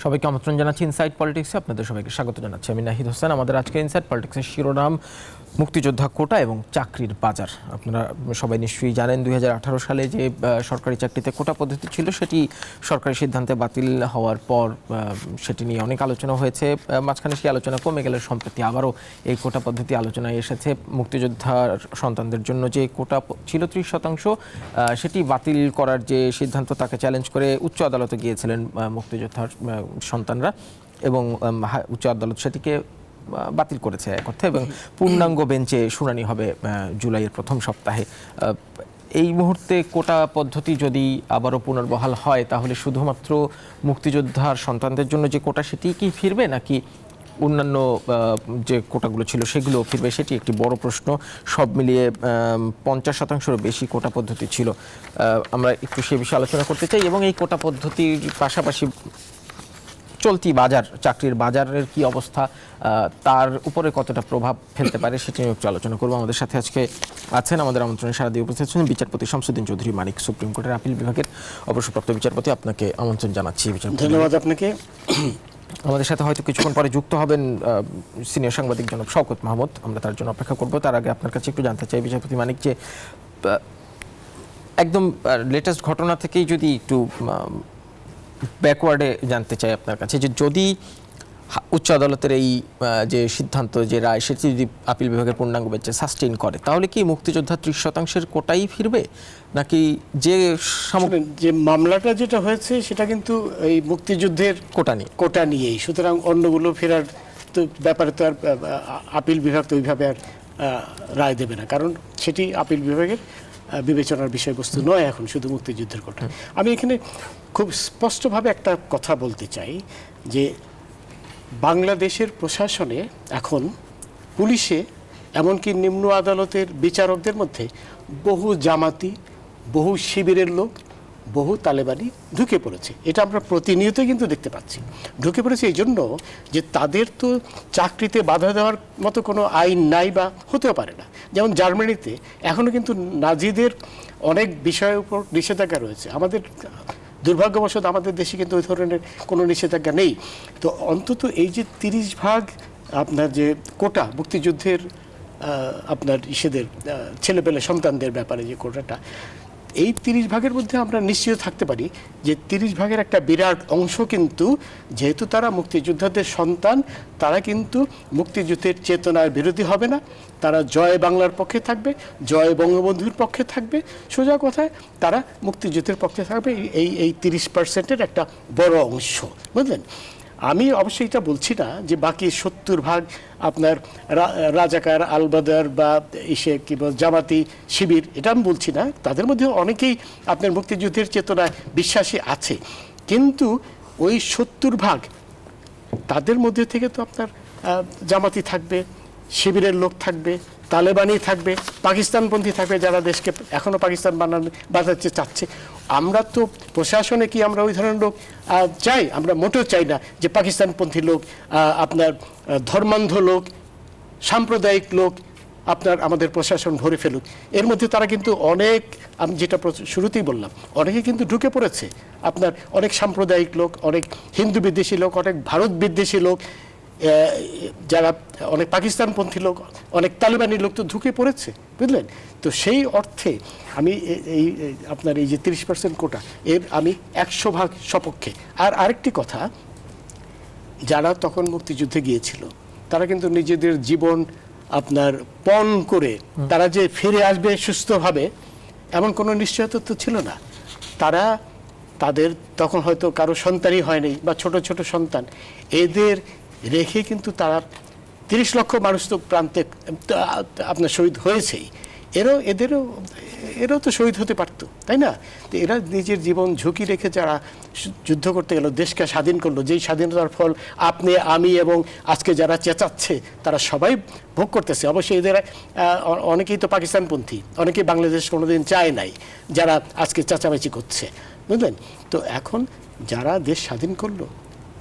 সবাইকে আমন্ত্রণ জানাচ্ছি ইনসাইড পলিটিক্সে, আপনাদের সবাইকে স্বাগত জানাচ্ছি। আমি নাহিদ হোসেন। আমাদের আজকে ইনসাইড পলিটিক্সের শিরোনাম মুক্তিযোদ্ধা কোটা এবং চাকরির বাজার। আপনারা সবাই নিশ্চয়ই জানেন 2018 সালে যে সরকারি চাকরিতে কোটা পদ্ধতি ছিল সেটি সরকারি সিদ্ধান্তে বাতিল হওয়ার পর সেটি নিয়ে অনেক আলোচনা হয়েছে। মাঝখানে সেই আলোচনা কমে গেলে সম্প্রতি আবারও এই কোটা পদ্ধতি আলোচনায় এসেছে। মুক্তিযোদ্ধার সন্তানদের জন্য যে কোটা ছিল 30%, সেটি বাতিল করার যে সিদ্ধান্ত তাকে চ্যালেঞ্জ করে উচ্চ আদালতে গিয়েছিলেন মুক্তিযোদ্ধার সন্তানরা, এবং উচ্চ আদালত সেটিকে বাতিল করেছে এক অর্থে, এবং পূর্ণাঙ্গ বেঞ্চে শুনানি হবে জুলাইয়ের প্রথম সপ্তাহে। এই মুহূর্তে কোটা পদ্ধতি যদি আবারও পুনর্বহাল হয় তাহলে শুধুমাত্র মুক্তিযোদ্ধার সন্তানদের জন্য যে কোটা সেটি কি ফিরবে, নাকি অন্যান্য যে কোটাগুলো ছিল সেগুলো ফিরবে, সেটি একটি বড় প্রশ্ন। সব মিলিয়ে 50%-এরও বেশি কোটা পদ্ধতি ছিল। আমরা একটু সে বিষয়ে আলোচনা করতে চাই, এবং এই কোটা পদ্ধতির পাশাপাশি চলতি বাজার, চাকরির বাজারের কি অবস্থা, তার উপরে কতটা প্রভাব ফেলতে পারে সেটি নিয়ে একটু আলোচনা করবো। আমাদের সাথে আজকে আছেন, আমাদের আমন্ত্রণে সাড়া দিয়ে উপস্থিত আছেন বিচারপতি শামসুদ্দিন চৌধুরী মানিক, সুপ্রিম কোর্টের আপিল বিভাগের অবসরপ্রাপ্ত বিচারপতি। আপনাকে আমন্ত্রণ জানাচ্ছি বিচারপতি। ধন্যবাদ আপনাকে। আমাদের সাথে হয়তো কিছুক্ষণ পরে যুক্ত হবেন সিনিয়র সাংবাদিক জনাব শওকত মাহমুদ, আমরা তার জন্য অপেক্ষা করব। তার আগে আপনার কাছে একটু জানতে চাই বিচারপতি মানিক, যে একদম লেটেস্ট ঘটনা থেকেই যদি একটু ব্যাকওয়ার্ডে জানতে চাই আপনার কাছে, যে যদি উচ্চ আদালতের এই যে সিদ্ধান্ত, যে রায়, সেটি যদি আপিল বিভাগের পূর্ণাঙ্গ বেঞ্চে সাস্টেইন করে, তাহলে কি মুক্তিযোদ্ধা 30%-এর কোটাই ফিরবে, নাকি যে মামলাটা যেটা হয়েছে সেটা কিন্তু এই মুক্তিযুদ্ধের কোটা নিয়েই, সুতরাং অন্যগুলো ফেরার তো ব্যাপারে তো আর আপিল বিভাগ তো ওইভাবে আর রায় দেবে না, কারণ সেটি আপিল বিভাগের বিবেচনার বিষয়বস্তু নয় এখন, শুধু মুক্তিযুদ্ধের কোটা। আমি এখানে খুব স্পষ্টভাবে একটা কথা বলতে চাই, যে বাংলাদেশের প্রশাসনে এখন পুলিশে, এমনকি নিম্ন আদালতের বিচারকদের মধ্যে বহু জামাতি, বহু শিবিরের লোক, বহু তালেবানি ঢুকে পড়েছে। এটা আমরা প্রতিনিয়ত কিন্তু দেখতে পাচ্ছি। ঢুকে পড়েছে এই জন্য যে তাদের তো চাকরিতে বাধা দেওয়ার মতো কোনো আইন নাই, বা হতেও পারে না। যেমন জার্মানিতে এখনও কিন্তু নাজিদের অনেক বিষয়ের উপর নিষেধাজ্ঞা রয়েছে। আমাদের দুর্ভাগ্যবশত আমাদের দেশে কিন্তু ওই ধরনের কোনো নিষেধাজ্ঞা নেই। তো অন্তত এই যে 30% আপনার যে কোটা, মুক্তিযুদ্ধের আপনার ইসেদের ছেলেপেলে সন্তানদের ব্যাপারে যে কোটাটা, এই 30%-এর মধ্যে আমরা নিশ্চিত থাকতে পারি যে 30%-এর একটা বিরাট অংশ কিন্তু, যেহেতু তারা মুক্তিযোদ্ধাদের সন্তান, তারা কিন্তু মুক্তিযুদ্ধের চেতনার বিরোধী হবে না। তারা জয় বাংলার পক্ষে থাকবে, জয় বঙ্গবন্ধুর পক্ষে থাকবে। সোজা কথায় তারা মুক্তিযুদ্ধের পক্ষে থাকবে। এই 30%-এর একটা বড় অংশ, বুঝলেন। আমি অবশ্যই এটা বলছি না যে বাকি 70% আপনার রাজাকার, আলবাদার বা ইসে কি বল জামাতি, শিবির, এটা আমি বলছি না। তাদের মধ্যে অনেকেই আপনার মুক্তিযুদ্ধের চেতনায় বিশ্বাসী আছে, কিন্তু ওই 70% তাদের মধ্যে থেকে তো আপনার জামাতি থাকবে, শিবিরের লোক থাকবে, তালেবানি থাকবে, পাকিস্তানপন্থী থাকবে, যারা দেশকে এখনও পাকিস্তান বানাতে চাচ্ছে। আমরা তো প্রশাসনে কি আমরা ওই ধরনের লোক চাই? আমরা মোটেও চাই না যে পাকিস্তানপন্থী লোক, আপনার ধর্মান্ধ লোক, সাম্প্রদায়িক লোক আপনার আমাদের প্রশাসন ভরে ফেলুক। এর মধ্যে তারা কিন্তু অনেক, আমি যেটা শুরুতেই বললাম, অনেকে কিন্তু ঢুকে পড়েছে। আপনার অনেক সাম্প্রদায়িক লোক, অনেক হিন্দু বিদ্বেষী লোক, অনেক ভারত বিদ্বেষী লোক, যারা অনেক পাকিস্তানপন্থী লোক, অনেক তালেবানি লোক তো ঢুকে পড়েছে, বুঝলেন। তো সেই অর্থে আমি এই আপনার এই যে 30% কোটা, এর আমি 100% সপক্ষে। আর আরেকটি কথা, যারা তখন মুক্তিযুদ্ধে গিয়েছিল তারা কিন্তু নিজেদের জীবন আপনার পণ করে তারা যে ফিরে আসবে সুস্থভাবে, এমন কোনো নিশ্চয়তা তো ছিল না। তাদের তখন হয়তো কারো সন্তানই হয়নি, বা ছোট ছোট সন্তান, এদের রেখে কিন্তু তারা 30 লক্ষ মানুষ তো প্রান্তে আপনার শহীদ হয়েছেই। এরাও তো শহীদ হতে পারতো, তাই না? তো এরা নিজের জীবন ঝুঁকি রেখে যারা যুদ্ধ করতে গেল, দেশকে স্বাধীন করলো, যেই স্বাধীনতার ফল আপনি, আমি এবং আজকে যারা চেঁচাচ্ছে তারা সবাই ভোগ করতেছে। অবশ্যই এদের অনেকেই তো পাকিস্তানপন্থী, অনেকেই বাংলাদেশ কোনোদিন চায় নাই, যারা আজকে চেঁচামেচি করছে, বুঝলেন। তো এখন যারা দেশ স্বাধীন করলো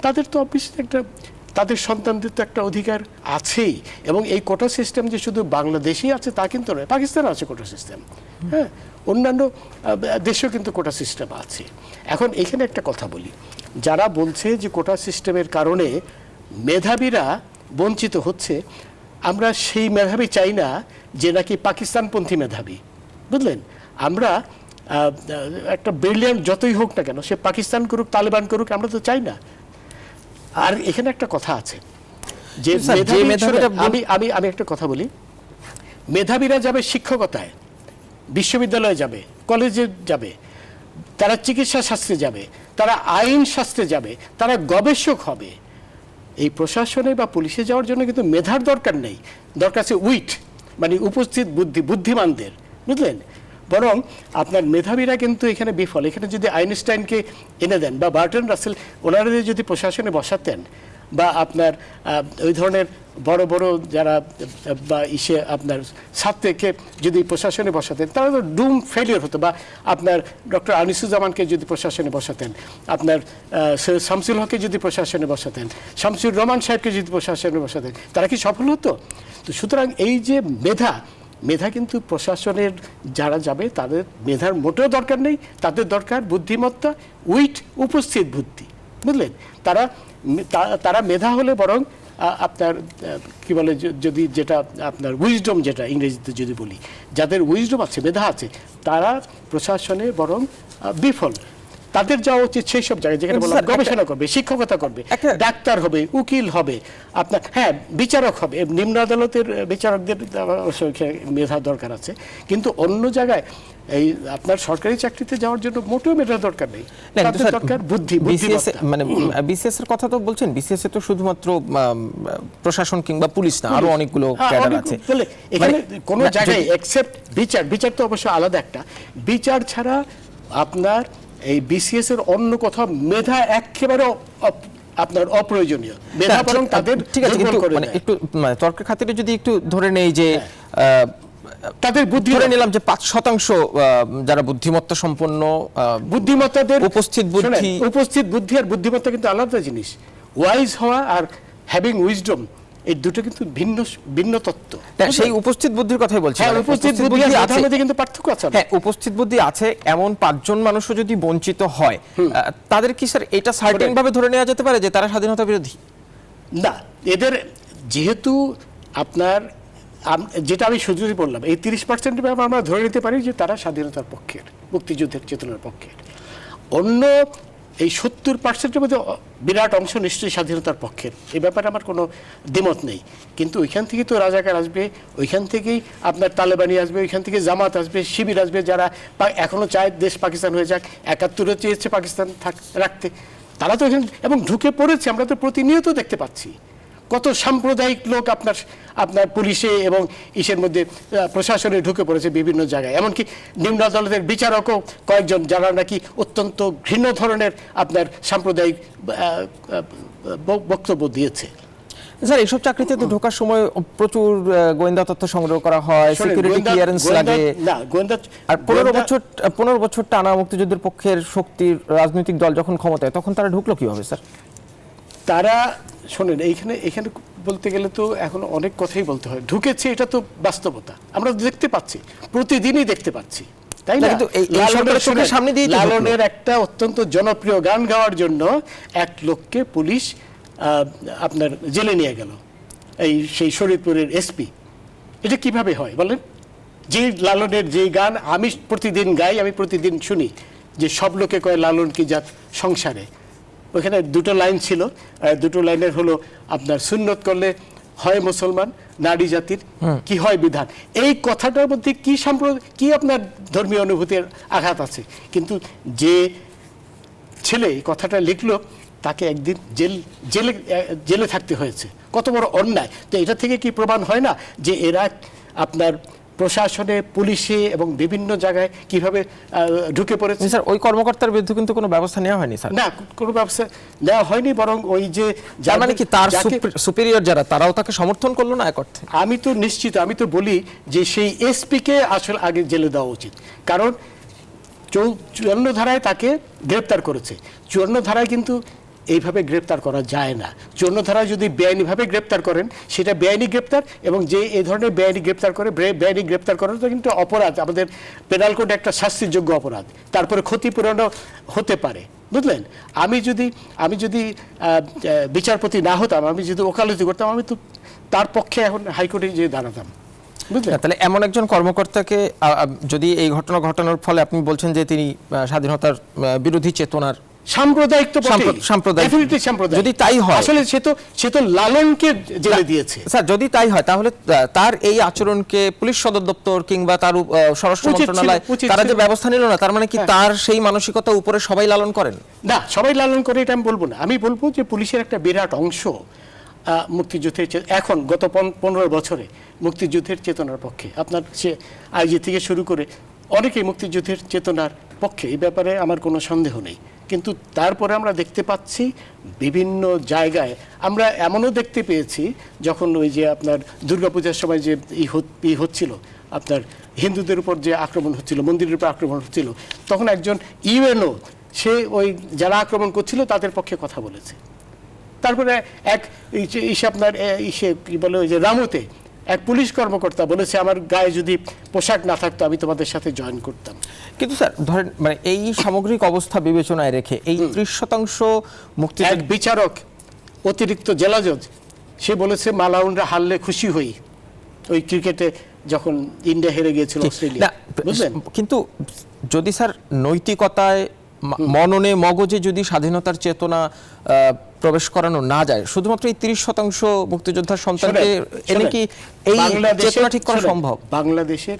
তাদের তো অবশ্যই একটা তাদের সন্তানদের তো একটা অধিকার আছেই। এবং এই কোটা সিস্টেম যে শুধু বাংলাদেশেই আছে তা কিন্তু নয়, পাকিস্তানে আছে কোটা সিস্টেম, হ্যাঁ, অন্যান্য দেশেও কিন্তু কোটা সিস্টেম আছে। এখন এখানে একটা কথা বলি, যারা বলছে যে কোটা সিস্টেমের কারণে মেধাবীরা বঞ্চিত হচ্ছে, আমরা সেই মেধাবী চাই না যে নাকি পাকিস্তানপন্থী মেধাবী, বুঝলেন? আমরা একটা ব্রিলিয়ান্ট যতই হোক না কেন, সে পাকিস্তান করুক তালেবান করুক, আমরা তো চাই না। আর এখানে একটা কথা আছে যে আমি একটা কথা বলি, মেধাবীরা যাবে শিক্ষকতায়, বিশ্ববিদ্যালয়ে যাবে, কলেজে যাবে, তারা চিকিৎসা শাস্ত্রে যাবে, তারা আইন শাস্ত্রে যাবে, তারা গবেষক হবে। এই প্রশাসনে বা পুলিশে যাওয়ার জন্য কিন্তু মেধার দরকার নেই, দরকার আছে উইট, মানে উপস্থিত বুদ্ধিমানদের, বুঝলেন? বরং আপনার মেধাবীরা কিন্তু এখানে বিফল। এখানে যদি আইনস্টাইনকে এনে দেন বা বার্টন রাসেল, ওনারা যদি প্রশাসনে বসাতেন, বা আপনার ওই ধরনের বড় বড় যারা বা আপনার ছাত্রকে যদি প্রশাসনে বসাতেন, তারা তো ডুম ফেলিওর হতো। বা আপনার ডক্টর আনিসুজ্জামানকে যদি প্রশাসনে বসাতেন, আপনার সৈয়দ শামসুল হককে যদি প্রশাসনে বসাতেন, শামসুর রহমান সাহেবকে যদি প্রশাসনে বসাতেন, তারা কি সফল হতো? তো সুতরাং এই যে মেধা কিন্তু প্রশাসনের যারা যাবে তাদের মেধার মোটেও দরকার নেই, তাদের দরকার বুদ্ধিমত্তা, উইট, উপস্থিত বুদ্ধি, বুঝলেন? তারা মেধা হলে বরং আপনার কি বলে, যদি যেটা আপনার উইজডম, যেটা ইংরেজিতে যদি বলি, যাদের উইজডম আছে, মেধা আছে, তারা প্রশাসনে বরং বিফল। তাদের যাওয়া উচিত সেই সব জায়গায় যেখানে বলা গবেষণা করবে, শিক্ষকতা করবে, ডাক্তার হবে, উকিল হবে, আপনার হ্যাঁ বিচারক হবে। নিম্ন আদালতের বিচারকদের মেধা দরকার আছে, কিন্তু অন্য জায়গায় এই আপনার সরকারি চাকরিতে যাওয়ার জন্য মোটেও মেধা দরকার নেই, তাদের দরকার বুদ্ধি। মানে বিসিএস এর কথা তো বলছেন, বিসিএস এ তো শুধুমাত্র প্রশাসন কিংবা পুলিশ না, আরো অনেকগুলো ক্যাডার আছে। এখানে কোন জায়গায় এক্সেপ্ট বিচার তো অবশ্য আলাদা একটা বিচার ছাড়া আপনার এই বিসিএস এর অন্য কথা মেধা একেবারে আপনার অপ্রয়োজনীয়। মেধা বরং তাদের ঠিক আছে, কিন্তু মানে একটু তর্কের খাতিরে যদি একটু ধরে নেই যে তাদের বুদ্ধি, ধরে নিলাম যে 5% যারা বুদ্ধিমত্তা সম্পন্ন, বুদ্ধিমত্তাদের উপস্থিত বুদ্ধি আর বুদ্ধিমত্তা কিন্তু আলাদা জিনিস। ওয়াইজ হওয়া আর হ্যাভিং উইজডম, এই দুটো কিন্তু ভিন্ন তত্ত্ব। সেই উপস্থিত বুদ্ধির কথাই বলছি। উপস্থিত বুদ্ধি আর মেধার মধ্যে কিন্তু পার্থক্য আছে। হ্যাঁ, উপস্থিত বুদ্ধি আছে এমন 5 জন মানুষও যদি বঞ্চিত হয়, তাদের কি স্যার এটা সার্টেন ভাবে ধরে নেওয়া যেতে পারে যে তারা স্বাধীনতা বিরোধী? না, এদের যেহেতু আপনার যেটা আমি শুধুই বললাম, এই 30% আমরা ধরে নিতে পারি যে তারা স্বাধীনতার পক্ষের, মুক্তিযুদ্ধের চেতনার পক্ষের। অন্য এই 70%-এর মধ্যে বিরাট অংশ নিশ্চয়ই স্বাধীনতার পক্ষের, এই ব্যাপারে আমার কোনো দ্বিমত নেই। কিন্তু ওইখান থেকেই তো রাজাকার আসবে, ওইখান থেকেই আপনার তালেবানি আসবে, ওইখান থেকে জামাত আসবে, শিবির আসবে, যারা এখনো চায় দেশ পাকিস্তান হয়ে যাক, 71-এ চেয়েছে পাকিস্তান রাখতে। তারা তো এখানে এবং ঢুকে পড়েছে, আমরা তো প্রতিনিয়ত দেখতে পাচ্ছি কত সাম্প্রদায়িক লোক আপনার পুলিশে এবং ইসের মধ্যে প্রশাসনে ঢুকে পড়েছে বিভিন্ন জায়গায়। এমনকি নিম্ন আদালতের বিচারকও কয়েকজন যারা নাকি অত্যন্ত ঘৃণ্য ধরনের আপনার সাম্প্রদায়িক বক্তব্য দিয়েছে। স্যার, এইসব চাকরিতে তো ঢোকার সময় প্রচুর গোয়েন্দা তথ্য সংগ্রহ করা হয়, সিকিউরিটি ক্লিয়ারেন্স লাগে। আর 15 বছর টানা মুক্তিযুদ্ধের পক্ষের শক্তির রাজনৈতিক দল যখন ক্ষমতায়, তখন তারা ঢুকলো কিভাবে স্যার? তারা শোনেন, এখানে বলতে গেলে তো এখন অনেক কথাই বলতে হয়। ঢুকেছে, এটা তো বাস্তবতা, আমরা দেখতে পাচ্ছি, প্রতিদিনই দেখতে পাচ্ছি, তাই না? লালনের একটা অত্যন্ত জনপ্রিয় গান গাওয়ার জন্য এক লোককে পুলিশ আপনার জেলে নিয়ে গেল, সেই শরীয়তপুরের এসপি। এটা কিভাবে হয় বলেন? যে লালনের যে গান আমি প্রতিদিন গাই, আমি প্রতিদিন শুনি, যে সব লোকে কয় লালন কি জাত সংসারে, ওখানে দুটো লাইন ছিল, দুটো লাইনের হলো আপনার সুন্নত করলে হয় মুসলমান, নারী জাতির কি হয় বিধান। এই কথাটার মধ্যে কি আপনার ধর্মীয় অনুভূতির আঘাত আছে? কিন্তু যে ছেলে কথাটা লিখলো তাকে একদিন জেলে থাকতে হয়েছে, কত বড় অন্যায়! তো এটা থেকে কি প্রমাণ হয় না যে এরা আপনার প্রশাসনে, পুলিশে এবং বিভিন্ন জায়গায় কিভাবে ঢুকে পড়েছে? স্যার, ওই কর্মকর্তার বিরুদ্ধে কিন্তু কোনো ব্যবস্থা নেওয়া হয়নি স্যার। না, কোনো ব্যবস্থা নেওয়া হয়নি, বরং ওই যে মানে কি তার সুপিরিয়র যারা, তারাও তাকে সমর্থন করলো না এক অর্থে। আমি তো নিশ্চিত, আমি তো বলি যে সেই এসপিকে আসলে আগে জেলে দেওয়া উচিত, কারণ 54 ধারায় তাকে গ্রেপ্তার করেছে। 54 ধারায় কিন্তু এইভাবে গ্রেপ্তার করা যায় না। 54 ধারায় যদি বেআইনিভাবে গ্রেপ্তার করেন সেটা বেআইনি গ্রেপ্তার, এবং যে এই ধরনের বেআইনি গ্রেপ্তার করে, বেআইনি গ্রেপ্তার করাটা কিন্তু অপরাধ, আমাদের পেনাল কোডে একটা শাস্তিযোগ্য অপরাধ। তারপরে ক্ষতিপূরণও হতে পারে, বুঝলেন? আমি যদি বিচারপতি না হতাম, আমি যদি ওকালতি করতাম, আমি তো তার পক্ষে এখন হাইকোর্টে যে দাঁড়াতাম, বুঝলেন? তাহলে এমন একজন কর্মকর্তাকে যদি এই ঘটনা ঘটানোর ফলে আপনি বলছেন যে তিনি স্বাধীনতার বিরোধী চেতনার সাম্প্রদায়িক, তো সাম্প্রদায়িক, ডেফিনিটলি সাম্প্রদায়িক। যদি তাই হয়, আসলে সে তো লালনকে জেলে দিয়েছে। স্যার, যদি তাই হয় তাহলে তার এই আচরণকে পুলিশ সদর দপ্তর কিংবা তার স্বরাষ্ট্র মন্ত্রণালয় তারা যে ব্যবস্থা নিল না, তার মানে কি তার সেই মানসিকতা উপরে সবাই লালন করেন? না, সবাই লালন করে এটা আমি বলবো না। আমি বলবো যে পুলিশের একটা বিরাট অংশ মুক্তিযুদ্ধের এখন গত 15 বছরে মুক্তিযুদ্ধের চেতনার পক্ষে। আপনার সে আইজি থেকে শুরু করে অনেকেই মুক্তিযুদ্ধের চেতনার পক্ষে, এই ব্যাপারে আমার কোনো সন্দেহ নেই। কিন্তু তারপরে আমরা দেখতে পাচ্ছি বিভিন্ন জায়গায়, আমরা এমনও দেখতে পেয়েছি যখন ওই যে আপনার দুর্গাপূজার সময় যে হচ্ছিল, আপনার হিন্দুদের উপর যে আক্রমণ হচ্ছিল, মন্দিরের উপর আক্রমণ হচ্ছিল, তখন একজন ইউএনও সে ওই যারা আক্রমণ করছিল তাদের পক্ষে কথা বলেছে। তারপরে এক আপনার কি বলে ওই যে রামুতে এক পুলিশ কর্মকর্তা বলেছে আমার গায়ে যদি পোশাক না থাকতো আমি তোমাদের সাথে জয়েন করতাম। কিন্তু স্যার ধরেন, মানে এই সামগ্রিক অবস্থা বিবেচনায় রেখে এই 30% মুক্তি, এক বিচারক অতিরিক্ত জেলা জজ সে বলেছে মালাউনরা হারলে খুশি হই, ওই ক্রিকেটে যখন ইন্ডিয়া হেরে গিয়েছিল অস্ট্রেলিয়া, বুঝলেন? কিন্তু যদি স্যার নৈতিকতায়, মননে, মগজে যদি স্বাধীনতার চেতনা প্রবেশ করানো না যায়, শুধুমাত্র এই 30% মুক্তিযোদ্ধার সন্তানকে এনে কি এই চেতনা ঠিক করা সম্ভব? বাংলাদেশের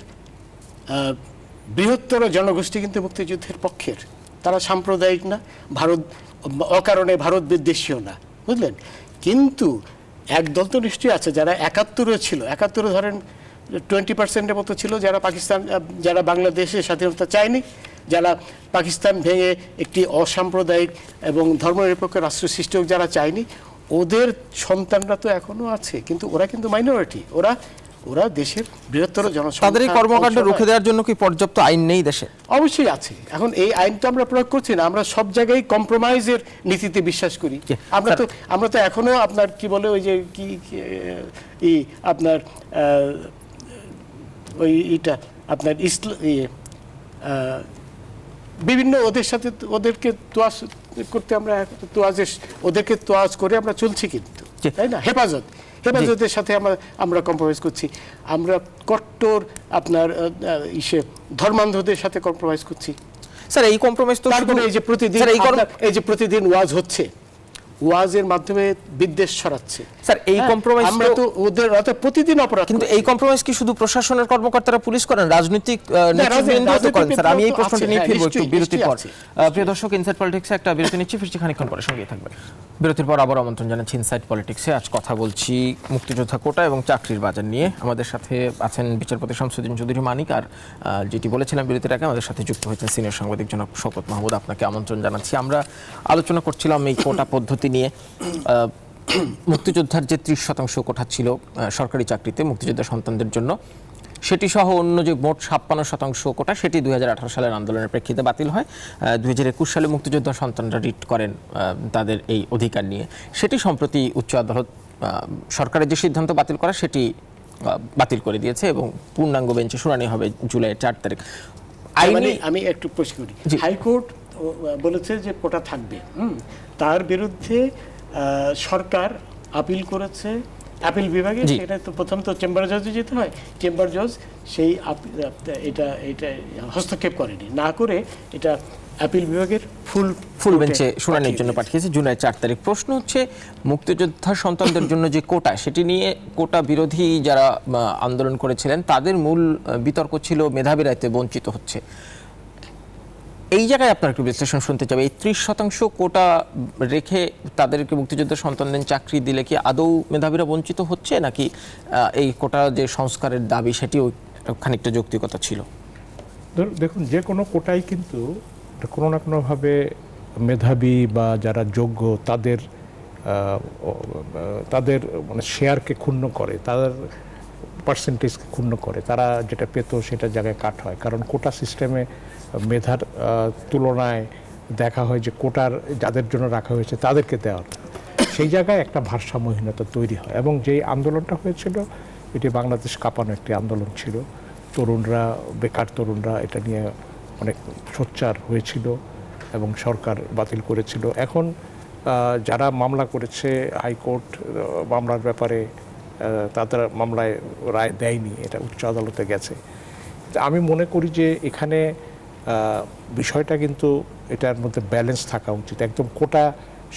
বৃহত্তর জনগোষ্ঠী কিন্তু মুক্তিযুদ্ধের পক্ষের, তারা সাম্প্রদায়িক না, অকারণে ভারত বিদ্বেষীও না, বুঝলেন? কিন্তু একদল তো নিশ্চয়ই আছে যারা 71 ছিল, 71 ধরেন 20% মতো ছিল যারা বাংলাদেশের স্বাধীনতা চায়নি, যারা পাকিস্তান ভেঙে একটি অসাম্প্রদায়িক এবং ধর্মনিরপেক্ষ রাষ্ট্র সৃষ্টি হোক যারা চায়নি, ওদের সন্তানরা তো এখনো আছে, কিন্তু ওরা কিন্তু মাইনরিটি, ওরা দেশের বৃহত্তর জনসংখ্যা। তাদের এই কর্মকাণ্ড রুখে দেওয়ার জন্য কি পর্যাপ্ত আইন নেই দেশে? অবশ্যই আছে। এখন এই আইন তো আমরা প্রয়োগ করছি না, আমরা সব জায়গায় কম্প্রোমাইজের নীতিতে বিশ্বাস করি। আমরা তো এখনো আপনার কি বলে ওই যে কি আপনার ওই এটা আপনার বিভিন্ন ওদের সাথে ওদেরকে তোয়াজ করতে, আমরা ওদেরকে তোয়াজ করে আমরা চলছি, কিন্তু তাই না? হেফাজতের সাথে আমরা কম্প্রোমাইজ করছি, আমরা কট্টর আপনার ধর্মান্ধদের সাথে কম্প্রোমাইজ করছি। স্যার, এই কম্প্রোমাইজ তো এই যে প্রতিদিন ওয়াজ হচ্ছে, ওয়াজের মাধ্যমে বিদ্বেষ ছড়াচ্ছে। স্যার, এই কম্প্রোমাইজ আমরা তো ওদের প্রতিদিন অপরাধ। কিন্তু এই কম্প্রোমাইজ কি শুধু প্রশাসনের কর্মকর্তারা পুলিশ করেন? রাজনৈতিক নেতৃবৃন্দ করেন? স্যার, আমি এই প্রশ্নটি নিয়ে ফিরবো একটু বিরতির পর। প্রিয় দর্শক, ইনসাইড পলিটিক্সে একটা বিরতি নিচ্ছি, ফিরছি খানিকক্ষণ পরে, সঙ্গেই থাকবেন। বিরতির পর আবার আমন্ত্রণ জানাচ্ছি ইনসাইড পলিটিক্সে। আজ কথা বলছি মুক্তিযোদ্ধা কোটা এবং চাকরির বাজার নিয়ে। আমাদের সাথে আছেন বিচারপতি শামসুদ্দিন চৌধুরী মানিক, আর যেটি বলেছিলাম বিরতির আগে আমাদের সাথে যুক্ত হয়েছেন সিনিয়র সাংবাদিক জনাব শওকত মাহমুদ। আপনাকে আমন্ত্রণ জানাচ্ছি। আমরা আলোচনা করছিলাম এই কোটা পদ্ধতি নিয়ে। মুক্তিযোদ্ধার যে 30% কোটা ছিল সরকারি চাকরিতে মুক্তিযোদ্ধা সন্তানদের জন্য, সেটি সহ অন্য যে মোট 56% কোটা, সেটি 2018 সালের আন্দোলনের প্রেক্ষিতে বাতিল হয়। 2021 সালে মুক্তিযোদ্ধা সন্তানরা রিট করেন তাদের এই অধিকার নিয়ে। সেটি সম্প্রতি উচ্চ আদালত সরকারের যে সিদ্ধান্ত বাতিল করা সেটি বাতিল করে দিয়েছে এবং পূর্ণাঙ্গ বেঞ্চে শুনানি হবে জুলাই 4 তারিখ। আমি একটু প্রশ্ন করি, হাইকোর্ট বলেছে যে কোটা থাকবে, তার বিরুদ্ধে সরকার আপিল করেছে আপিল বিভাগে। সেটা তো প্রথম তো চেম্বার জজে যেতে হয়, চেম্বার জজ সেই এটা হস্তক্ষেপ করেনি, না করে এটা আপিল বিভাগের ফুল বেঞ্চে শুনানির জন্য পাঠিয়েছে জুলাই 4 তারিখ। প্রশ্ন হচ্ছে, মুক্তিযোদ্ধা সন্তানদের জন্য যে কোটা, সেটি নিয়ে কোটা বিরোধী যারা আন্দোলন করেছিলেন তাদের মূল বিতর্ক ছিল মেধাবীরা এতে বঞ্চিত হচ্ছে। এই জায়গায় আপনার একটু বিশ্লেষণ শুনতে চাই। এই 30% কোটা রেখে তাদেরকে মুক্তিযোদ্ধা সন্তানদের চাকরি দিলে কি আদৌ মেধাবীরা বঞ্চিত হচ্ছে, নাকি এই কোটা যে সংস্কারের দাবি সেটিও খানিকটা যৌক্তিকতা ছিল? দেখুন, যে কোনো কোটাই কিন্তু কোনো না কোনোভাবে মেধাবী বা যারা যোগ্য তাদের মানে শেয়ারকে ক্ষুণ্ণ করে, তাদের পার্সেন্টেজকে ক্ষুণ্ণ করে, তারা যেটা পেত সেটা জায়গায় কাট হয়। কারণ কোটা সিস্টেমে মেধার তুলনায় দেখা হয় যে কোটার যাদের জন্য রাখা হয়েছে তাদেরকে দেওয়ার, সেই জায়গায় একটা ভারসাম্যহীনতা তৈরি হয়। এবং যেই আন্দোলনটা হয়েছিল এটি বাংলাদেশ কাঁপানো একটি আন্দোলন ছিল। তরুণরা, বেকার তরুণরা এটা নিয়ে অনেক সোচ্চার হয়েছিল এবং সরকার বাতিল করেছিল। এখন যারা মামলা করেছে, হাইকোর্ট মামলার ব্যাপারে তাদের মামলায় রায় দেয়নি, এটা উচ্চ আদালতে গেছে। আমি মনে করি যে এখানে বিষয়টা কিন্তু এটার মধ্যে ব্যালেন্স থাকা উচিত। একদম কোটা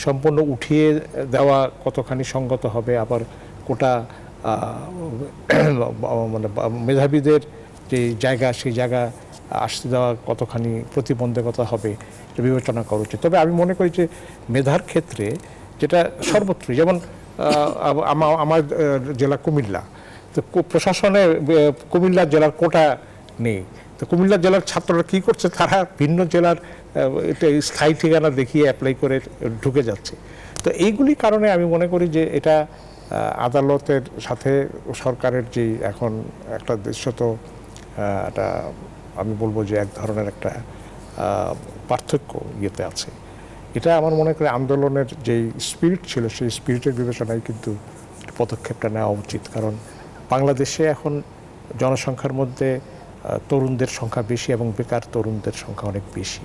সম্পূর্ণ উঠিয়ে দেওয়া কতখানি সঙ্গত হবে, আবার কোটা মানে মেধাবীদের যে জায়গা, সেই জায়গা আসতে দেওয়া কতখানি প্রতিবন্ধকতা হবে এটা বিবেচনা করা উচিত। তবে আমি মনে করি যে মেধার ক্ষেত্রে যেটা সর্বত্রই, যেমন আমার জেলা কুমিল্লা, তো প্রশাসনে কুমিল্লা জেলার কোটা নেই, তো কুমিল্লা জেলার ছাত্ররা কী করছে, তারা ভিন্ন জেলার স্থায়ী ঠিকানা দেখিয়ে অ্যাপ্লাই করে ঢুকে যাচ্ছে। তো এইগুলি কারণে আমি মনে করি যে এটা আদালতের সাথে সরকারের যে এখন একটা দৃশ্যত একটা, আমি বলবো যে এক ধরনের একটা পার্থক্য ইয়েতে আছে। এটা আমার মনে করি আন্দোলনের যেই স্পিরিট ছিল সেই স্পিরিটের বিবেচনায় কিন্তু পদক্ষেপটা নেওয়া উচিত। কারণ বাংলাদেশে এখন জনসংখ্যার মধ্যে তরুণদের সংখ্যা বেশি এবং বেকার তরুণদের সংখ্যা অনেক বেশি।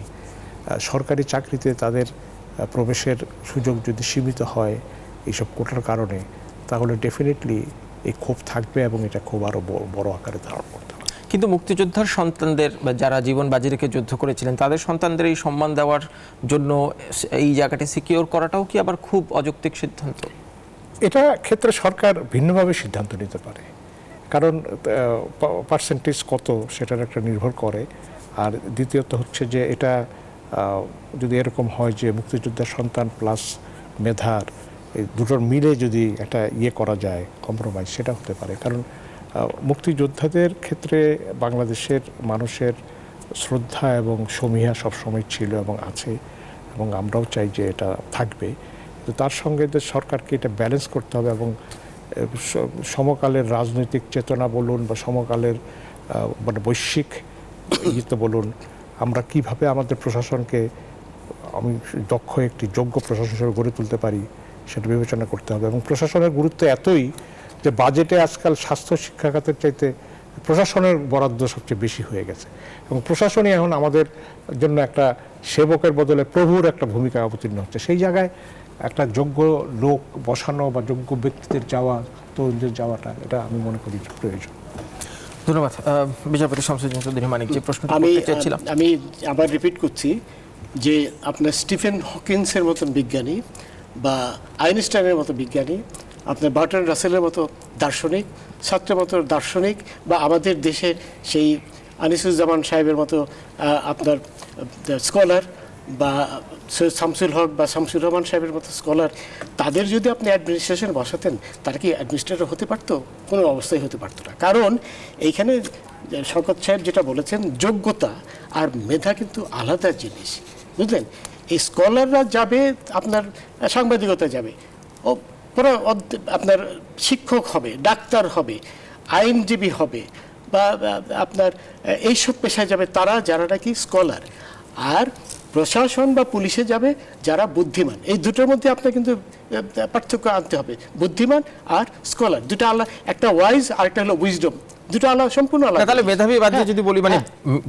সরকারি চাকরিতে তাদের প্রবেশের সুযোগ যদি সীমিত হয় এইসব কোটার কারণে, তাহলে ডেফিনেটলি এই ক্ষোভ থাকবে এবং এটা খুব আরও বড় আকারে ধারণ করতে হবে। কিন্তু মুক্তিযোদ্ধার সন্তানদের বা যারা জীবন বাজি রেখে যুদ্ধ করেছিলেন তাদের সন্তানদের এই সম্মান দেওয়ার জন্য এই জায়গাটি সিকিউর করাটাও কি আবার খুব অযৌক্তিক সিদ্ধান্ত? এটা ক্ষেত্রে সরকার ভিন্নভাবে সিদ্ধান্ত নিতে পারে, কারণ পার্সেন্টেজ কত সেটার একটা নির্ভর করে। আর দ্বিতীয়ত হচ্ছে যে এটা যদি এরকম হয় যে মুক্তিযোদ্ধার সন্তান প্লাস মেধার এই দুটোর মিলে যদি একটা ইয়ে করা যায়, কম্প্রোমাইজ, সেটা হতে পারে। কারণ মুক্তিযোদ্ধাদের ক্ষেত্রে বাংলাদেশের মানুষের শ্রদ্ধা এবং সমীহা সবসময় ছিল এবং আছে, এবং আমরাও চাই যে এটা থাকবে। তো তার সঙ্গে সরকারকে এটা ব্যালেন্স করতে হবে এবং সমকালের রাজনৈতিক চেতনা বলুন বা সমকালের মানে বৈশ্বিক ইয়েতে বলুন, আমরা কিভাবে আমাদের প্রশাসনকে আমি দক্ষ একটি যোগ্য প্রশাসন হিসেবে গড়ে তুলতে পারি সেটা বিবেচনা করতে হবে। এবং প্রশাসনের গুরুত্ব এতই যে বাজেটে আজকাল স্বাস্থ্য শিক্ষা খাতের চাইতে প্রশাসনের বরাদ্দ সবচেয়ে বেশি হয়ে গেছে, এবং প্রশাসনই এখন আমাদের জন্য একটা সেবকের বদলে প্রভুর একটা ভূমিকা অবতীর্ণ হচ্ছে। সেই জায়গায় একটা যোগ্য লোক বসানো বা যোগ্য ব্যক্তিদের যাওয়া, তরুণদের যাওয়াটা, এটা আমি মনে করি প্রয়োজন। ধন্যবাদ। বিচারপতি শামসুজ্জামান চৌধুরী মানিক, যে প্রশ্ন আমি আবার রিপিট করছি যে আপনার স্টিফেন হকিন্সের মতন বিজ্ঞানী বা আইনস্টাইনের মতো বিজ্ঞানী, আপনার বার্টন রাসেলের মতো দার্শনিক, ছাত্রের মতো দার্শনিক, বা আমাদের দেশের সেই আনিসুজ্জামান সাহেবের মতো আপনার স্কলার, বা সৈয়দ শামসুল হক বা শামসুর রহমান সাহেবের মতো স্কলার, তাদের যদি আপনি অ্যাডমিনিস্ট্রেশন বসাতেন, তারা কি অ্যাডমিনিস্ট্রেটর হতে পারতো? কোনো অবস্থায় হতে পারতো না। কারণ এইখানে শওকত সাহেব যেটা বলেছেন, যোগ্যতা আর মেধা কিন্তু আলাদা জিনিস, বুঝলেন? এই স্কলাররা যাবে আপনার সাংবাদিকতা যাবে, ও পুরো আপনার শিক্ষক হবে, ডাক্তার হবে, আইনজীবী হবে, বা আপনার এইসব পেশায় যাবে তারা যারা নাকি স্কলার। আর প্রশাসন বা পুলিশে যাবে যারা বুদ্ধিমান। এই দুটোর মধ্যে আপনার কিন্তু পার্থক্য আনতে হবে। বুদ্ধিমান আর স্কলার দুটো আলাদা, একটা ওয়াইজ আর একটা হলো উইজডম, দুটো আলাদা, সম্পূর্ণ আলাদা। তাহলে মেধাবী বাদ দিয়ে যদি বলি, মানে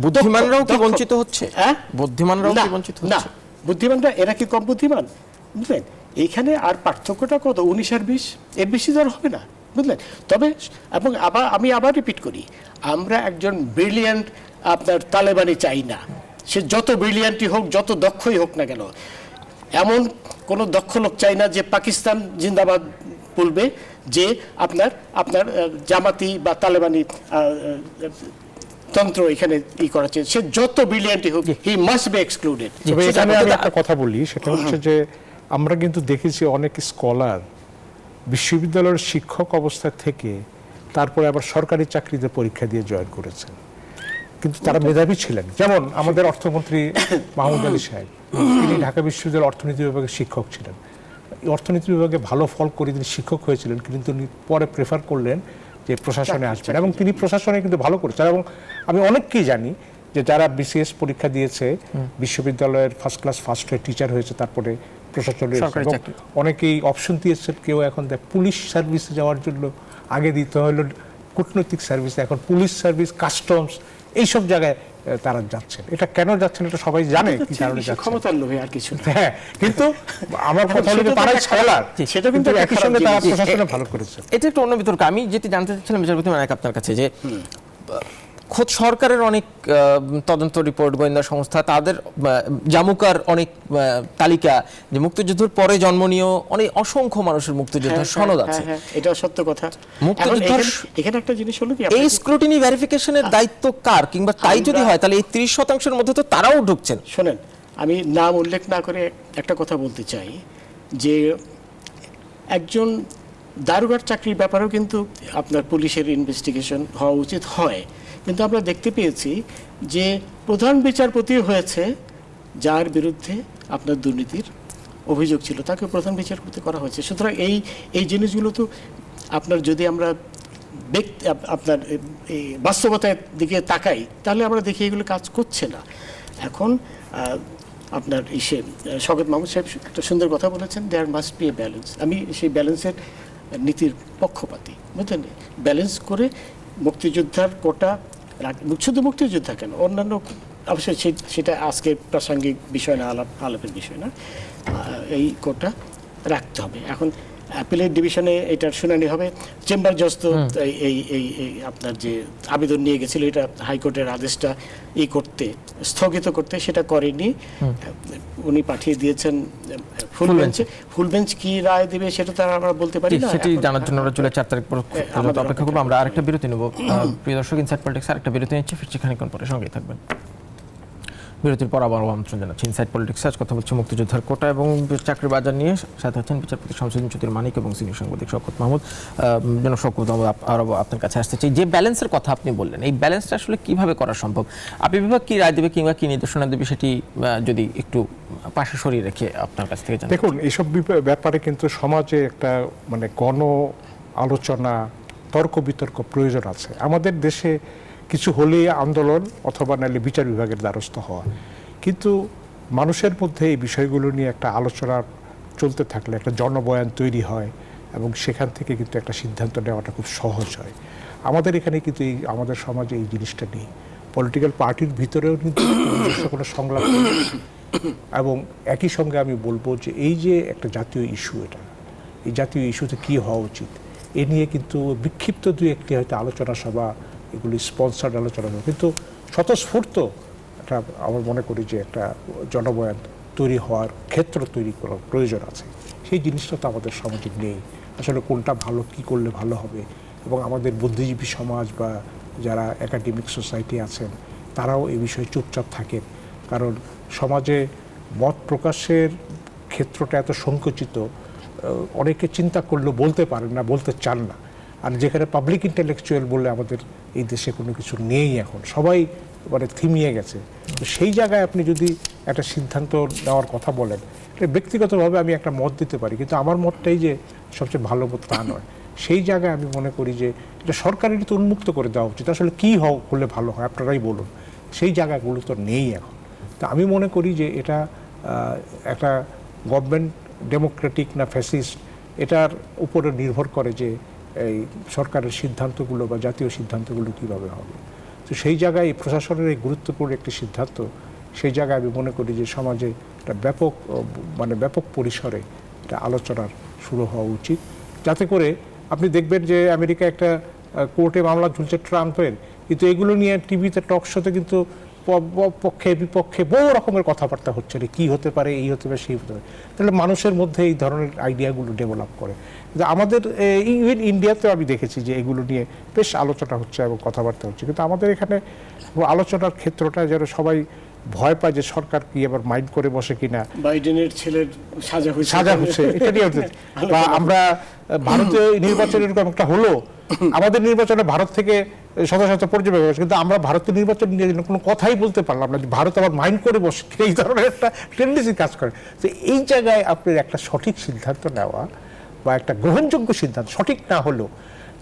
বুদ্ধিমানরাও কি বঞ্চিত হচ্ছে? বুদ্ধিমানরাও কি বঞ্চিত হচ্ছে? না, বুদ্ধিমানরা এরা কি কম বুদ্ধিমান? বুঝলেন, এইখানে আর পার্থক্যটা কত? 19 আর 20, এর বেশি তো হবে না, বুঝলেন? তবে এবং আমি আবার রিপিট করি, আমরা একজন ব্রিলিয়ান্ট আপনার তালেবানি চাই না। সে যত ব্রিলিয়ান্টই হোক, যত দক্ষই হোক না কেন, এমন কোনো দক্ষ লোক চাই না যে পাকিস্তান জিন্দাবাদ বলবে, যে আপনার জামাতি বা তালেবানি তন্ত্র এখানে করাচ্ছে। সে যত ব্রিলিয়ান্টই হোক, হি মাস্ট বি এক্সক্লুডেড। তবে এখানে আমি একটা কথা বলি, সেটা হচ্ছে যে আমরা কিন্তু দেখেছি অনেক স্কলার বিশ্ববিদ্যালয়ের শিক্ষক অবস্থা থেকে তারপরে আবার সরকারি চাকরিতে পরীক্ষা দিয়ে জয়েন করেছেন, কিন্তু তারা মেধাবী ছিলেন। যেমন আমাদের অর্থমন্ত্রী মাহমুদ আলী সাহেব, তিনি ঢাকা বিশ্ববিদ্যালয়ের অর্থনীতি বিভাগের শিক্ষক ছিলেন। অর্থনীতি বিভাগে ভালো ফল করে তিনি শিক্ষক হয়েছিলেন, কিন্তু তিনি পরে প্রেফার করলেন যে প্রশাসনে আসবেন, এবং তিনি প্রশাসনে কিন্তু ভালো করেছেন। এবং আমি অনেককেই জানি যে যারা বিসিএস পরীক্ষা দিয়েছে, বিশ্ববিদ্যালয়ের ফার্স্ট ক্লাস ফার্স্ট হয়ে টিচার হয়েছে, তারপরে প্রশাসন সরকারি চাকরি। অনেকেই অপশন দিয়েছেন, কেউ এখন পুলিশ সার্ভিসে যাওয়ার জন্য আগে দিতে হলো কূটনৈতিক সার্ভিসে, এখন পুলিশ সার্ভিস, কাস্টমস, এইসব জায়গায় তারা যাচ্ছেন। এটা কেন যাচ্ছেন এটা সবাই জানে কি কারণে যাচ্ছেন। ক্ষমতার লোভে আর কিছু না। হ্যাঁ, কিন্তু আমার কথা হলো যে তারাই স্কলার, সেটা কিন্তু কিন্তু একই সঙ্গে তারা খারাপ জিনিস। প্রশাসনে ভালো করেছে। এটা একটা অন্য বিতর্ক। আমি যেটি জানতে চাচ্ছিলাম বিচারপতি মানিক আপনার কাছে, যে খোদ সরকারের অনেক তদন্ত রিপোর্ট, গোয়েন্দা সংস্থা, তাদের জামুকার অনেক তালিকা, যে মুক্তিযুদ্ধের পরে জন্ম নিয়েও অনেক অসংখ্য মানুষের মুক্তিযোদ্ধার সনদ আছে। এটা সত্য কথা। মুক্তিযোদ্ধার এখানে একটা জিনিস হলো কি, এই স্ক্রুটিনি ভেরিফিকেশনের দায়িত্ব কার, কিংবা তাই যদি হয় তাহলে এই 30% মধ্যে তো তারাও ঢুকছেন। শোনেন, আমি নাম উল্লেখ না করে একটা কথা বলতে চাই, যে একজন দারোগার চাকরির ব্যাপারেও কিন্তু আপনার পুলিশের ইনভেস্টিগেশন হওয়া উচিত হয়, কিন্তু আমরা দেখতে পেয়েছি যে প্রধান বিচারপতি হয়েছে যার বিরুদ্ধে আপনার দুর্নীতির অভিযোগ ছিল, তাকে প্রধান বিচারপতি করা হয়েছে। সুতরাং এই জিনিসগুলো তো আপনার, যদি আমরা আপনার এই বাস্তবতার দিকে তাকাই, তাহলে আমরা দেখি এগুলো কাজ করছে না। এখন আপনার শওকত মাহমুদ সাহেব একটা সুন্দর কথা বলেছেন, there must be a balance. আমি সেই ব্যালেন্সের নীতির পক্ষপাতী, বুঝলেন? ব্যালেন্স করে মুক্তিযোদ্ধার কোটা, শুধু মুক্তিযোদ্ধা কেন, অন্যান্য অবশ্যই সেটা আজকের প্রাসঙ্গিক বিষয় না, আলাপের বিষয় না, এই কোটা রাখতে হবে। এখন অ্যাপিলেট ডিভিশনে এটার শুনানি হবে। চেম্বার জজ তো এই আপনার যে আবেদন নিয়ে গেছিল, এটা হাইকোর্টের আদেশটা স্থগিত করতে, সেটা করেনি, উনি পাঠিয়ে দিয়েছেন ফুল বেঞ্চে। ফুল বেঞ্চ কি রায় দেবে সেটা তো আমরা বলতে পারি না। সেটি জানার জন্য আমরা জুলাই 4 তারিখ পর্যন্ত অপেক্ষা করবো। আমরা আরেকটা বিরতি নেব। প্রিয় দর্শক, ইনসাইড পলিটিক্স আরেকটা বিরতি নিচ্ছে, ফিরছি খানিকক্ষণ পরে, সঙ্গেই থাকবেন। বিরতির পর আবার আমন্ত্রণ জানাচ্ছি ইনসাইড পলিটিক্স। আজ কথা বলছি মুক্তিযোদ্ধার কোটা এবং চাকরির বাজার নিয়ে। সাথে আছেন বিচারপতি শামসুদ্দিন চৌধুরী মানিক এবং সিনিয়র সাংবাদিক শওকত মাহমুদ। যেন শওকত মাহমুদ, আপনার কাছে আসতে চাই, যে ব্যালেন্সের কথা আপনি বললেন, এই ব্যালেন্সটা আসলে কিভাবে করা সম্ভব? আপিল বিভাগ কি রায় দেবে কিংবা কি নির্দেশনা দেবে, সেটি যদি একটু পাশে সরিয়ে রেখে আপনার কাছ থেকে জানেন। দেখুন, এইসব ব্যাপারে কিন্তু সমাজে একটা গণ আলোচনা, তর্ক বিতর্ক প্রয়োজন আছে। আমাদের দেশে কিছু হলেই আন্দোলন অথবা নাহলে বিচার বিভাগের দ্বারস্থ হওয়া, কিন্তু মানুষের মধ্যে এই বিষয়গুলো নিয়ে একটা আলোচনা চলতে থাকলে একটা জনবয়ান তৈরি হয় এবং সেখান থেকে কিন্তু একটা সিদ্ধান্ত নেওয়াটা খুব সহজ হয়। আমাদের এখানে কিন্তু আমাদের সমাজে এই জিনিসটা নেই। পলিটিক্যাল পার্টির ভিতরেও কিন্তু কোনো সংলাপ নেই। এবং একই সঙ্গে আমি বলবো যে এই যে একটা জাতীয় ইস্যু, এই জাতীয় ইস্যুতে কী হওয়া উচিত, এ নিয়ে কিন্তু বিক্ষিপ্ত দুই একটি হয়তো আলোচনা সভা, এগুলি স্পন্সার্ড আলোচনা, কিন্তু স্বতঃস্ফূর্ত একটা আমার মনে করি যে একটা জনবয়ান তৈরি হওয়ার ক্ষেত্র তৈরি করার প্রয়োজন আছে। সেই জিনিসটা তো আমাদের সমাজে নেই। আসলে কোনটা ভালো, কি করলে ভালো হবে, এবং আমাদের বুদ্ধিজীবী সমাজ বা যারা একাডেমিক সোসাইটি আছেন তারাও এই বিষয়ে চুপচাপ থাকেন, কারণ সমাজে মত প্রকাশের ক্ষেত্রটা এত সংকুচিত, অনেকে চিন্তা করলেও বলতে পারেন না, বলতে চান না। আর যেখানে পাবলিক ইন্টেলেকচুয়াল বললে আমাদের এই দেশে কোনো কিছু নেই, এখন সবাই থিমিয়ে গেছে। তো সেই জায়গায় আপনি যদি একটা সিদ্ধান্ত নেওয়ার কথা বলেন, ব্যক্তিগতভাবে আমি একটা মত দিতে পারি, কিন্তু আমার মতটাই যে সবচেয়ে ভালো মত তা নয়। সেই জায়গায় আমি মনে করি যে এটা সরকারের তো উন্মুক্ত করে দেওয়া উচিত, আসলে কী হলে ভালো হয় আপনারাই বলুন। সেই জায়গাগুলো তো নেই এখন। তো আমি মনে করি যে এটা একটা গভর্নমেন্ট ডেমোক্রেটিক না ফ্যাসিস্ট, এটার উপরে নির্ভর করে যে এই সরকারের সিদ্ধান্তগুলো বা জাতীয় সিদ্ধান্তগুলো কীভাবে হবে। তো সেই জায়গায় প্রশাসনের এই গুরুত্বপূর্ণ একটি সিদ্ধান্ত, সেই জায়গায় আমি মনে করি যে সমাজে একটা ব্যাপক পরিসরে একটা আলোচনার শুরু হওয়া উচিত, যাতে করে আপনি দেখবেন যে আমেরিকা একটা কোর্টে মামলা ঝুলছে ট্রাম্পের, কিন্তু এগুলো নিয়ে টিভিতে টক শোতে কিন্তু পক্ষে বিপক্ষে বহু রকমের কথাবার্তা হচ্ছে, কী হতে পারে, এই হতে পারে, সেই হতে পারে। তাহলে মানুষের মধ্যে এই ধরনের আইডিয়াগুলো ডেভেলপ করে। কিন্তু আমাদের ইভেন ইন্ডিয়াতেও আমি দেখেছি যে এগুলো নিয়ে বেশ আলোচনা হচ্ছে এবং কথাবার্তা হচ্ছে, কিন্তু আমাদের এখানে আলোচনার ক্ষেত্রটা যেন সবাই ভয় পায় যে সরকার কি আবার মাইন্ড করে বসে কিনা, বাইডেনের ছেলের সাজা হচ্ছে এটা নিয়ে। বা আমরা ভারতীয় নির্বাচন এরকম একটা হলো, আমাদের নির্বাচনে ভারত থেকে শত শত পর্যবেক্ষক, কিন্তু আমরা ভারতীয় নির্বাচন নিয়ে কোনো কথাই বলতে পারলাম না, ভারত আবার মাইন্ড করে বসে, এই ধরনের একটা টেন্ডেন্সি কাজ করে। তো এই জায়গায় আপনার একটা সঠিক সিদ্ধান্ত নেওয়া বা একটা গ্রহণযোগ্য সিদ্ধান্ত, সঠিক না হলেও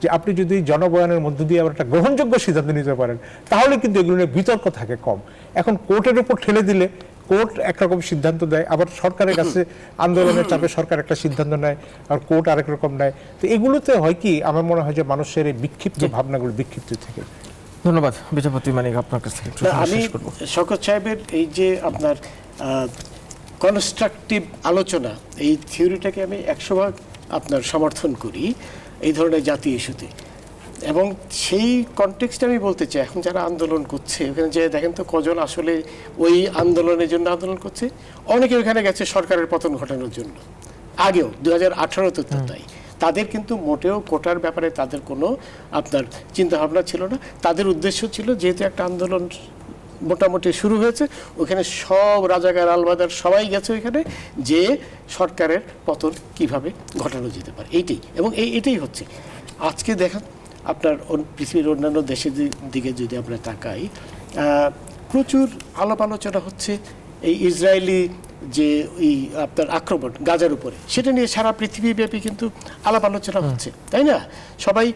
যে আপনি যদি জনবয়ানের মধ্য দিয়ে আবার একটা গ্রহণযোগ্য সিদ্ধান্ত নিতে পারেন, তাহলে কিন্তু এগুলো নিয়ে বিতর্ক থাকে কম। এখন কোর্টের উপর ঠেলে দিলে কোর্ট একরকম সিদ্ধান্ত দেয়, আবার সরকারের কাছে আন্দোলনের চাপে সরকার একটা সিদ্ধান্ত নেয়, আর কোর্ট আরেক রকম নেয়। তো এগুলোতে হয় কি, আমার মনে হয় যে মানুষের এই বিক্ষিপ্ত ভাবনাগুলো বিক্ষিপ্ত থেকে। ধন্যবাদ বিচারপতি মানিক, আপনার কাছ থেকে একটু আমি শেষ করবো। শওকত সাহেবের এই যে আপনার কনস্ট্রাকটিভ আলোচনা, এই থিওরিটাকে আমি 100% আপনার সমর্থন করি এই ধরনের জাতীয় ইস্যুতে। এবং সেই কনটেক্সটে আমি বলতে চাই, এখন যারা আন্দোলন করছে ওখানে যে দেখেন তো কজন আসলে ওই আন্দোলনের জন্য আন্দোলন করছে। অনেকে ওখানে গেছে সরকারের পতন ঘটানোর জন্য, আগেও 2018-তে তো তাই। তাদের কিন্তু মোটেও কোটার ব্যাপারে তাদের কোনো আপনার চিন্তাভাবনা ছিল না। তাদের উদ্দেশ্য ছিল, যেহেতু একটা আন্দোলন মোটামুটি শুরু হয়েছে, ওখানে সব রাজাকার আলবাদার সবাই গেছে ওইখানে, যে সরকারের পতন কিভাবে ঘটানো যেতে পারে এইটাই। এবং এটাই হচ্ছে আজকে দেখেন আপনার পৃথিবীর অন্যান্য দেশের দিকে যদি আমরা তাকাই, প্রচুর আলাপ আলোচনা হচ্ছে এই ইসরায়েলি যে এই আপনার আক্রমণ গাজার উপরে, সেটা নিয়ে সারা পৃথিবীব্যাপী কিন্তু আলাপ আলোচনা হচ্ছে, তাই না? সবাই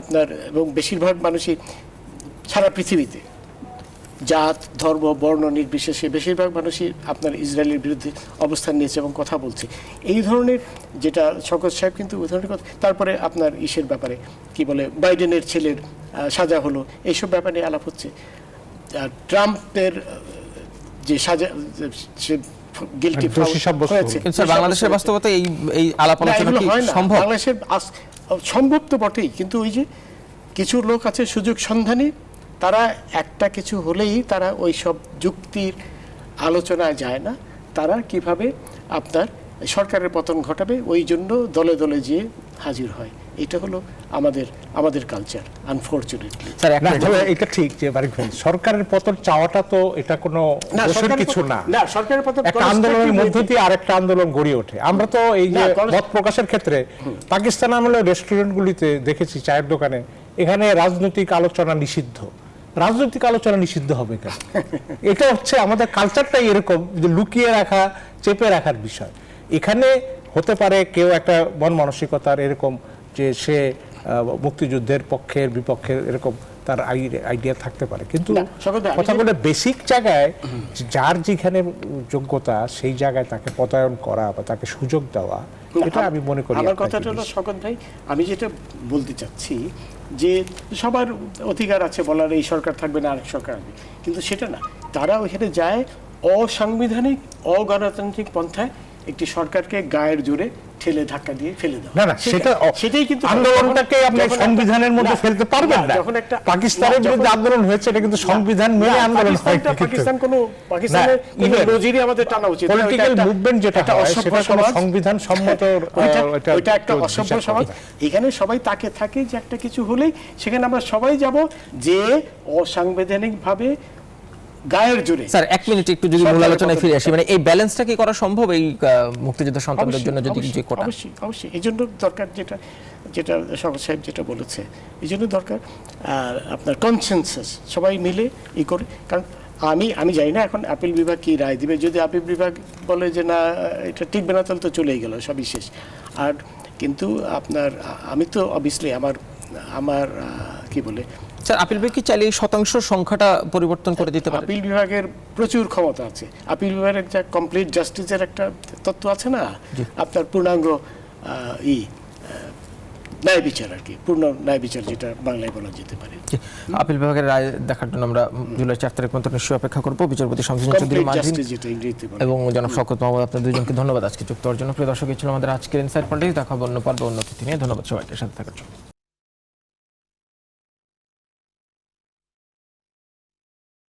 আপনার এবং বেশিরভাগ মানুষই সারা পৃথিবীতে জাত ধর্ম বর্ণ নির্বিশেষে বেশিরভাগ মানুষই আপনার ইসরায়েলের বিরুদ্ধে অবস্থান নিয়েছে এবং কথা বলছে। এই ধরনের যেটা শওকত সাহেব কিন্তু ওই ধরনের কথা। তারপরে আপনার ইসের ব্যাপারে কি বলে, বাইডেনের ছেলের সাজা হলো, এইসব ব্যাপারে নিয়ে আলাপ হচ্ছে। ট্রাম্পের যে সাজা, সে গিলটি হয়েছে। কিন্তু স্যার, বাংলাদেশের বাস্তবতা এই আলাপ আলোচনা কি সম্ভব? বাংলাদেশের সম্ভব তো বটেই, কিন্তু ওই যে কিছু লোক আছে সুযোগ সন্ধানী, তারা একটা কিছু হলেই তারা ওই সব যুক্তির আলোচনায় যায় না। তারা কিভাবে আপনার সরকারের পতন ঘটাবে, ওই জন্য দলে দলে যেয়ে হাজির হয়। এটা হলো আমাদের কালচার, আনফরচুনেটলি। স্যার, এটা ঠিক যে সরকারের পতন চাওয়াটা তো এটা কোনো দোষের কিছু না। সরকারের পতন একটা আন্দোলনের মধ্য দিয়ে আরেকটা আন্দোলন গড়ে ওঠে। আমরা তো এই যে মত প্রকাশের ক্ষেত্রে পাকিস্তান আমলে রেস্টুরেন্টগুলিতে দেখেছি, চায়ের দোকানে, এখানে রাজনৈতিক আলোচনা নিষিদ্ধ। রাজনৈতিক আলোচনা নিষিদ্ধ হবে কেন? এটা হচ্ছে আমাদের কালচারটাই এরকম, যে লুকিয়ে রাখা, চেপে রাখার বিষয়। এখানে হতে পারে কেউ একটা মন মানসিকতার এরকম যে সে মুক্তিযুদ্ধের পক্ষের বিপক্ষের এরকম তার আইডিয়া থাকতে পারে, কিন্তু কথা বলে বেসিক জায়গায় যার যেখানে যোগ্যতা সেই জায়গায় তাকে পদায়ন করা বা তাকে সুযোগ দেওয়া, এটা আমি মনে করি। আমার কথাটা হলো শওকত ভাই, আমি যেটা বলতে চাচ্ছি যে সবার অধিকার আছে বলার এই সরকার থাকবে না আরেক সরকার আসবে, কিন্তু সেটা না। তারা ওইখানে যায় অসাংবিধানিক অগণতান্ত্রিক পন্থায় একটি সরকারকে গায়ের জোরে ঠেলে ধাক্কা দিয়ে ফেলে দেওয়া। না, সেটাই কিন্তু আন্দোলনটাকে আপনি সংবিধানের মধ্যে ফেলতে পারবেন না। যখন একটা পাকিস্তানের বিরুদ্ধে আন্দোলন হয়েছে, এটা কিন্তু সংবিধান মেনে আন্দোলন হয়। পাকিস্তানের নজিরই আমাদের টানা উচিত। পলিটিক্যাল মুভমেন্ট যেটা হয় সেটা কোনো সংবিধান সম্মত, এটা একটা অসভ্য সমাজ। এখানে সবাই তাকে থাকে যে একটা কিছু হলেই সেখানে আমরা সবাই যাব যে অসাংবিধানিক ভাবে গায়ের জোরে। স্যার, 1 মিনিট একটু যদি মূল আলোচনায় ফিরে আসি, মানে এই ব্যালেন্সটা কি করা সম্ভব এই মুক্তিযুদ্ধ সন্তানদের জন্য যদি কিছু কোটা? অবশ্যই এই জন্য দরকার, যেটা শওকত সাহেব যেটা বলেছে, এই জন্য দরকার আপনার কনসেনসাস, সবাই মিলে করে। কারণ আমি জানি না এখন আপিল বিভাগ কি রায় দিবে। যদি আপিল বিভাগ বলে যে না এটা টিকবে না, তাহলে তো চলেই গেল, সবই শেষ। আর কিন্তু আপনার আমি তো অবভিয়াসলি আমার কি বলে, স্যার, আপিল বিভাগ কি চাইলে এই শতাংশ সংখ্যাটা পরিবর্তন করে দিতে পারে? আপিল বিভাগের প্রচুর ক্ষমতা আছে। আপিল বিভাগের একটা কমপ্লিট জাস্টিসের একটা তত্ত্ব আছে না, আপনার পূর্ণাঙ্গ ন্যায় বিচার, আর কি পূর্ণ ন্যায় বিচার, যেটা বাংলায় বলা যেতে পারে। আপিল বিভাগের রায় দেখার জন্য আমরা জুলাই 4 তারিখ পর্যন্ত নিশ্চয়ই অপেক্ষা করবো। বিচারপতি শামসুজ্জামান চৌধুরী মাঝি এবং জনাব শওকত মাহমুদ, আপনাদের দুজনকে ধন্যবাদ আজকে যুক্ত হওয়ার জন্য। প্রিয় দর্শক, এই ছিল আমাদের আজকের ইনসাইড পলিটিক্স। দেখা হবে অন্য পর্বে অন্য অতিথি নিয়ে। ধন্যবাদ সবাইকে সাথে থাকার জন্য।